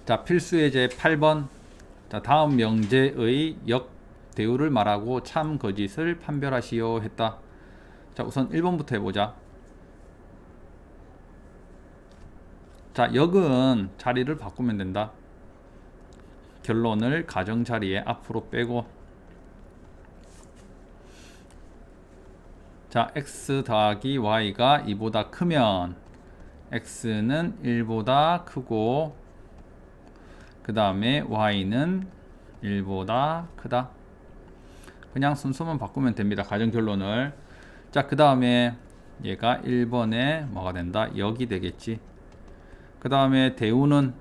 자, 필수 예제 8번. 자, 다음 명제의 역 대우를 말하고 참 거짓을 판별하시오 했다. 자, 우선 1번부터 해보자. 자, 역은 자리를 바꾸면 된다. 결론을 가정 자리에 앞으로 빼고, 자, x 더하기 y가 2보다 크면 x는 1보다 크고, 그 다음에 y는 1보다 크다. 그냥 순서만 바꾸면 됩니다. 가정 결론을. 자, 그 다음에 얘가 1번에 뭐가 된다? 역이 되겠지. 그 다음에 대우는,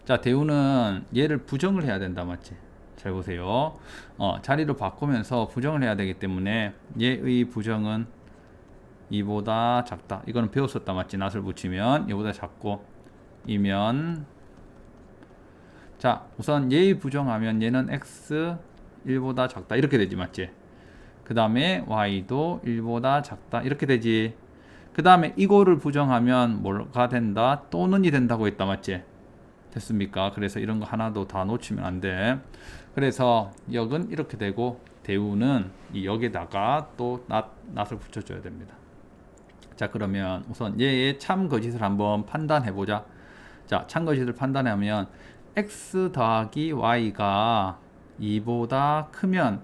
자, 대우는 얘를 부정을 해야 된다. 맞지? 잘 보세요. 자리를 바꾸면서 부정을 해야 되기 때문에 얘의 부정은 2보다 작다. 이거는 배웠었다. 맞지? 낫을 붙이면 얘보다 작고, 이면, 자, 우선 얘의 부정하면 얘는 x 1보다 작다. 이렇게 되지. 맞지? 그 다음에 y도 1보다 작다. 이렇게 되지. 그 다음에 이거를 부정하면 뭐가 된다? 또는이 된다고 했다. 맞지? 됐습니까? 그래서 이런 거 하나도 다 놓치면 안 돼. 그래서 역은 이렇게 되고, 대우는 이 역에다가 또 낫을 붙여줘야 됩니다. 자, 그러면 우선 얘의 참 거짓을 한번 판단해 보자. 자, 참 거짓을 판단하면 x 더하기 y가 2보다 크면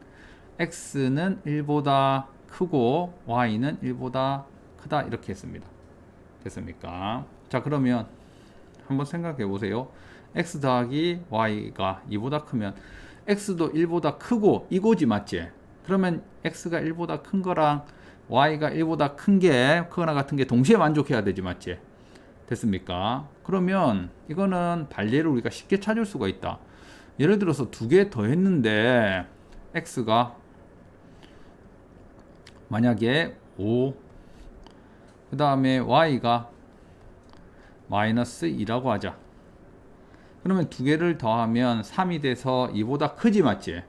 x는 1보다 크고 y는 1보다 크다. 이렇게 했습니다. 됐습니까? 자, 그러면 한번 생각해 보세요. x 더하기 y가 2보다 크면 x도 1보다 크고 이거지. 맞지? 그러면 x가 1보다 큰 거랑 y가 1보다 큰 게, 크거나 같은 게 동시에 만족해야 되지. 맞지? 됐습니까? 그러면 이거는 반례를 우리가 쉽게 찾을 수가 있다. 예를 들어서 두 개 더 했는데 x가 만약에 5, 그 다음에 y가 마이너스 2라고 하자. 그러면 두 개를 더하면 3이 돼서 2보다 크지. 맞지?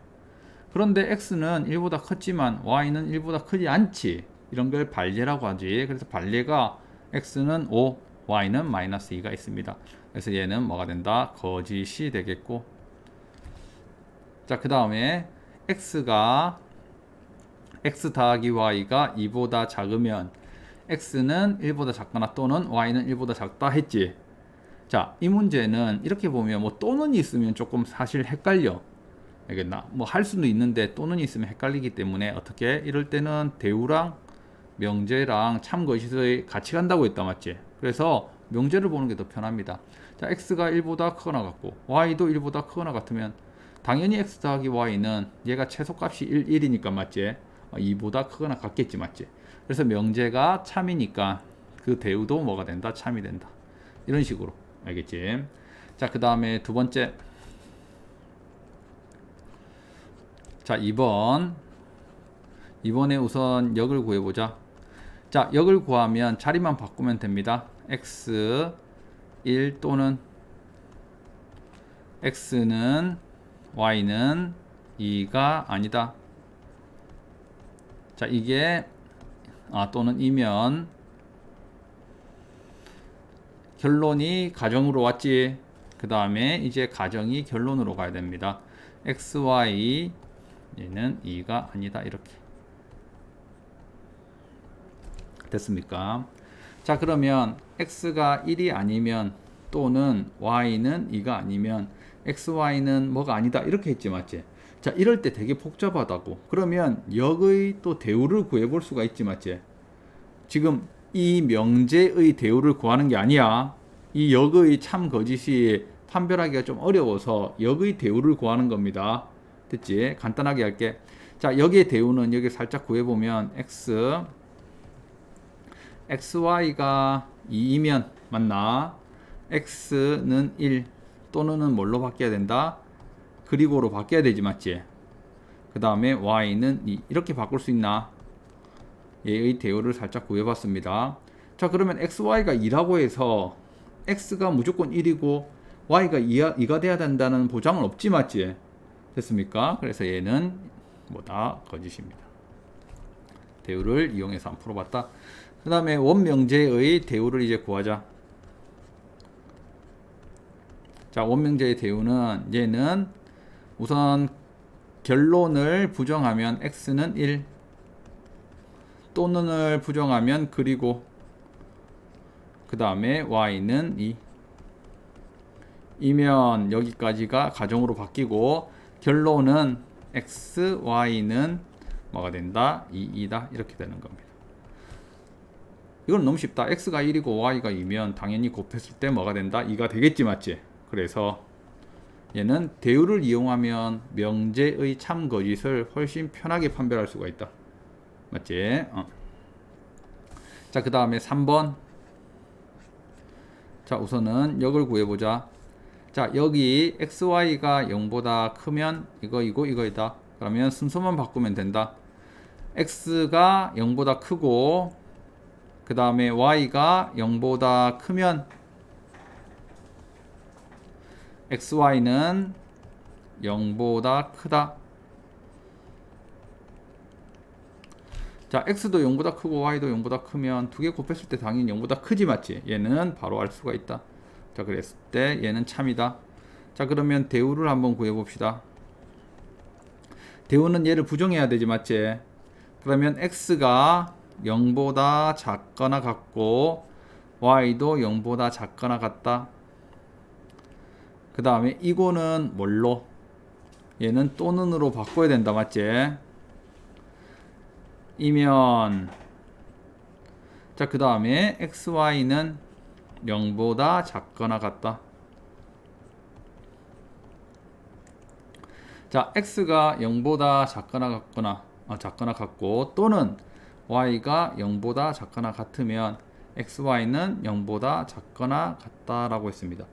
그런데 x는 1보다 컸지만 y는 1보다 크지 않지. 이런 걸 반례라고 하지. 그래서 반례가 x는 5, y는 마이너스 2가 있습니다. 그래서 얘는 뭐가 된다? 거짓이 되겠고, 자, 그 다음에 x가 x 더하기 y가 2보다 작으면 x는 1보다 작거나 또는 y는 1보다 작다 했지. 자, 이 문제는 이렇게 보면 뭐 또는 있으면 조금 사실 헷갈려. 알겠나? 뭐 할 수도 있는데 또는 있으면 헷갈리기 때문에 어떻게 이럴 때는 대우랑 명제랑 참거짓의 같이 간다고 했다. 맞지? 그래서 명제를 보는 게 더 편합니다. 자, x가 1보다 크거나 같고 y도 1보다 크거나 같으면 당연히 x 더하기 y는 얘가 최소값이 1, 1이니까 맞지? 2보다 크거나 같겠지. 맞지? 그래서 명제가 참이니까 그 대우도 뭐가 된다? 참이 된다. 이런 식으로. 알겠지? 자, 그 다음에 두 번째. 자, 2번. 이번에 우선 역을 구해보자. 자, 역을 구하면 자리만 바꾸면 됩니다. x 1 또는 x는 y는 2가 아니다. 자, 이게 또는 이면 결론이 가정으로 왔지. 그 다음에 이제 가정이 결론으로 가야 됩니다. x, y 얘는 2가 아니다. 이렇게 됐습니까? 자, 그러면 x가 1이 아니면 또는 y는 2가 아니면 x, y는 뭐가 아니다. 이렇게 했지. 맞지? 자, 이럴 때 되게 복잡하다고. 그러면 역의 또 대우를 구해볼 수가 있지. 맞지? 지금 이 명제의 대우를 구하는 게 아니야. 이 역의 참 거짓이 판별하기가 좀 어려워서 역의 대우를 구하는 겁니다. 됐지? 간단하게 할게. 자, 역의 대우는 여기 살짝 구해보면 xy가 2이면 맞나? x는 1 또는은 뭘로 바뀌어야 된다? 그리고로 바뀌어야 되지. 맞지? 그 다음에 y는 2 이렇게 바꿀 수 있나? 얘의 대우를 살짝 구해봤습니다. 자, 그러면 xy가 2라고 해서 x가 무조건 1이고 y가 2가 돼야 된다는 보장은 없지. 맞지? 됐습니까? 그래서 얘는 뭐다? 거짓입니다. 대우를 이용해서 한번 풀어봤다. 그 다음에 원명제의 대우를 이제 구하자. 자, 원명제의 대우는 얘는 우선 결론을 부정하면 x는 1, 또는을 부정하면 그리고 그 다음에 y는 2 이면 여기까지가 가정으로 바뀌고 결론은 x, y는 뭐가 된다? 2이다. 이렇게 되는 겁니다. 이건 너무 쉽다. x가 1이고 y가 2면 당연히 곱했을 때 뭐가 된다? 2가 되겠지, 맞지? 그래서 얘는 대우를 이용하면 명제의 참 거짓을 훨씬 편하게 판별할 수가 있다. 맞지? 자, 그 다음에 3번. 자, 우선은 역을 구해보자. 자, 여기 xy가 0보다 크면 이거이고 이거이다. 그러면 순서만 바꾸면 된다. x가 0보다 크고 그 다음에 y가 0보다 크면 xy는 0보다 크다. 자, x도 0보다 크고 y도 0보다 크면 두 개 곱했을 때 당연히 0보다 크지, 맞지? 얘는 바로 알 수가 있다. 자, 그랬을 때 얘는 참이다. 자, 그러면 대우를 한번 구해봅시다. 대우는 얘를 부정해야 되지, 맞지? 그러면 x가 0보다 작거나 같고 y도 0보다 작거나 같다. 그 다음에 이거는 뭘로? 얘는 또는으로 바꿔야 된다, 맞지? 이면 자, 그 다음에 xy는 0보다 작거나 같다. 자, x가 0보다 작거나 같고 또는 y가 0보다 작거나 같으면 xy는 0보다 작거나 같다라고 했습니다.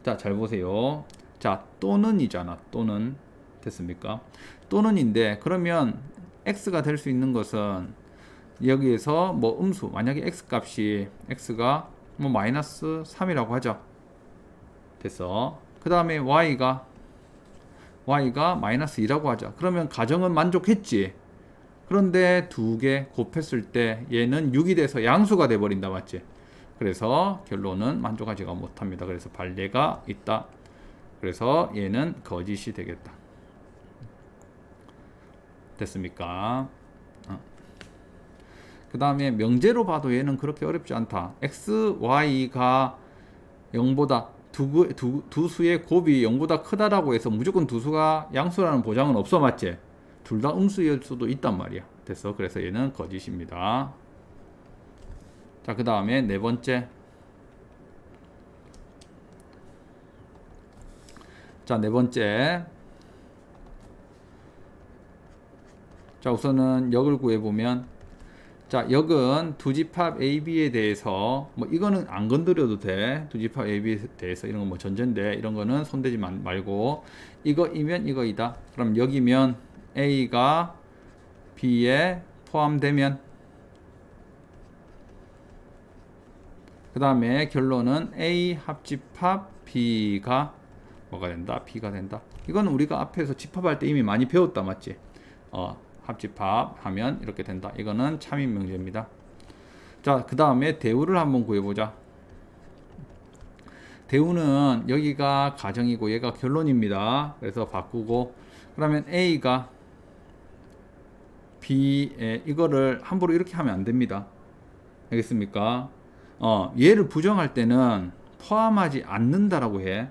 자, 잘 보세요. 자, 또는이잖아. 또는 됐습니까? 또는인데 그러면 x가 될 수 있는 것은 여기에서 뭐 음수, 만약에 x 값이 x가 뭐 마이너스 3이라고 하죠. 됐어. 그 다음에 y가 마이너스 2라고 하자. 그러면 가정은 만족했지. 그런데 두 개 곱했을 때 얘는 6이 돼서 양수가 돼 버린다, 맞지? 그래서 결론은 만족하지가 못합니다. 그래서 반례가 있다. 그래서 얘는 거짓이 되겠다. 됐습니까? 그 다음에 명제로 봐도 얘는 그렇게 어렵지 않다. x, y가 0보다 두 수의 곱이 0보다 크다라고 해서 무조건 두 수가 양수라는 보장은 없어, 맞지? 둘 다 음수일 수도 있단 말이야. 됐어. 그래서 얘는 거짓입니다. 자, 그 다음에 네 번째. 자, 네 번째. 자, 우선은 역을 구해보면, 자, 역은 두 집합 AB에 대해서 뭐 이거는 안 건드려도 돼. 두 집합 AB에 대해서 이런 거 뭐 전제인데 이런 거는 손대지 말고 이거이면 이거이다. 그럼 여기면 A가 B에 포함되면 그 다음에 결론은 A 합집합 B가 뭐가 된다? B가 된다. 이건 우리가 앞에서 집합할 때 이미 많이 배웠다, 맞지? 합집합 하면 이렇게 된다. 이거는 참인 명제입니다. 자, 그 다음에 대우를 한번 구해보자. 대우는 여기가 가정이고 얘가 결론입니다. 그래서 바꾸고 그러면 A가 B에 이거를 함부로 이렇게 하면 안 됩니다. 알겠습니까? 얘를 부정할 때는 포함하지 않는다라고 해.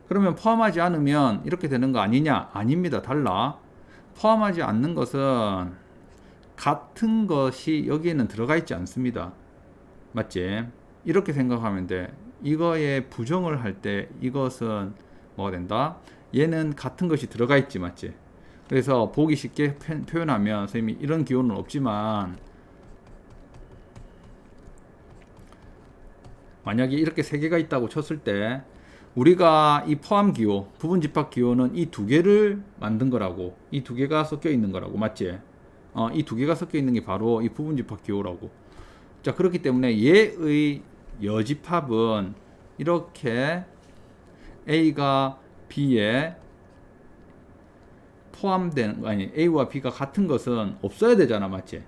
그러면 포함하지 않으면 이렇게 되는 거 아니냐? 아닙니다. 달라. 포함하지 않는 것은 같은 것이 여기에는 들어가 있지 않습니다. 맞지? 이렇게 생각하면 돼. 이거에 부정을 할 때 이것은 뭐가 된다? 얘는 같은 것이 들어가 있지, 맞지? 그래서 보기 쉽게 표현하면 선생님이 이런 기호는 없지만 만약에 이렇게 세 개가 있다고 쳤을 때 우리가 이 포함 기호, 부분 집합 기호는 이 두 개를 만든 거라고. 이 두 개가 섞여 있는 거라고. 맞지? 이 두 개가 섞여 있는 게 바로 이 부분 집합 기호라고. 자, 그렇기 때문에 얘의 여집합은 이렇게 A가 B에 포함된, 아니, A와 B가 같은 것은 없어야 되잖아. 맞지?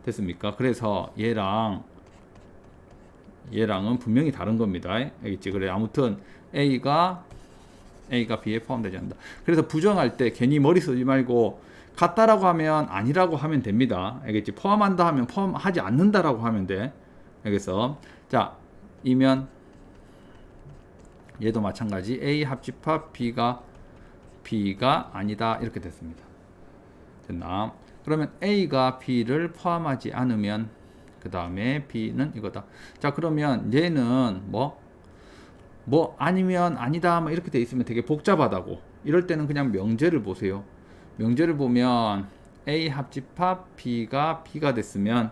됐습니까? 그래서 얘랑은 분명히 다른 겁니다. 알겠지? 그래, 아무튼 A가 A가 B에 포함되지 않는다. 그래서 부정할 때 괜히 머리 쓰지 말고 같다라고 하면 아니라고 하면 됩니다. 알겠지? 포함한다 하면 포함하지 않는다라고 하면 돼. 알겠어? 자, 이면 얘도 마찬가지. A 합집합 B가 아니다 이렇게 됐습니다. 됐나? 그러면 A가 B를 포함하지 않으면 그 다음에 B는 이거다. 자, 그러면 얘는 뭐 아니면 아니다 뭐 이렇게 돼 있으면 되게 복잡하다고. 이럴 때는 그냥 명제를 보세요. 명제를 보면 A 합집합 B가 됐으면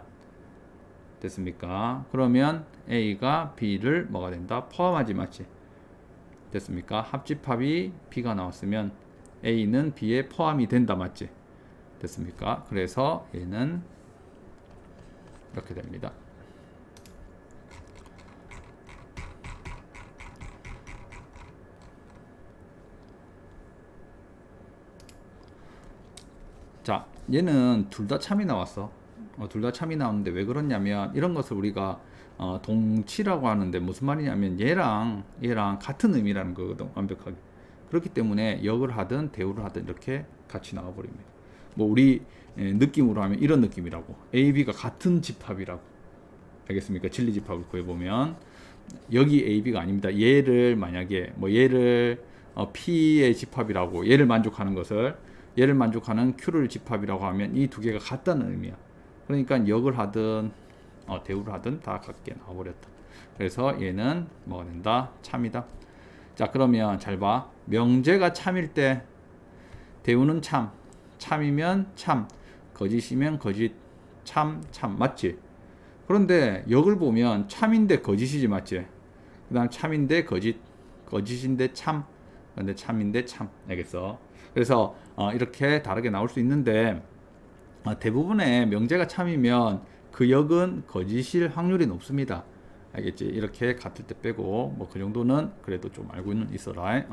됐습니까? 그러면 A가 B를 뭐가 된다? 포함하지 맞지? 됐습니까? 합집합이 B가 나왔으면 A는 B에 포함이 된다 맞지? 됐습니까? 그래서 얘는 이렇게 됩니다. 자, 얘는 둘 다 참이 나왔어. 둘 다 참이 나오는데 왜 그러냐면 이런 것을 우리가 동치라고 하는데 무슨 말이냐면 얘랑 같은 의미라는 거거든. 완벽하게. 그렇기 때문에 역을 하든 대우를 하든 이렇게 같이 나와 버립니다. 뭐 우리 느낌으로 하면 이런 느낌이라고. A, B가 같은 집합이라고. 알겠습니까? 진리 집합을 구해보면 여기 A, B가 아닙니다. 얘를 만약에 뭐 얘를 P의 집합이라고 얘를 만족하는 Q를 집합이라고 하면 이 두 개가 같다는 의미야. 그러니까 역을 하든 대우를 하든 다 같게 나와버렸다. 그래서 얘는 뭐가 된다? 참이다. 자, 그러면 잘 봐. 명제가 참일 때 대우는 참이면 참, 거짓이면 거짓, 참 맞지? 그런데 역을 보면 참인데 거짓이지 맞지? 그 다음 참인데 거짓인데 참, 근데 참인데 참. 알겠어? 그래서 이렇게 다르게 나올 수 있는데 대부분의 명제가 참이면 그 역은 거짓일 확률이 높습니다. 알겠지? 이렇게 같을 때 빼고 뭐 그 정도는 그래도 좀 알고는 있어라.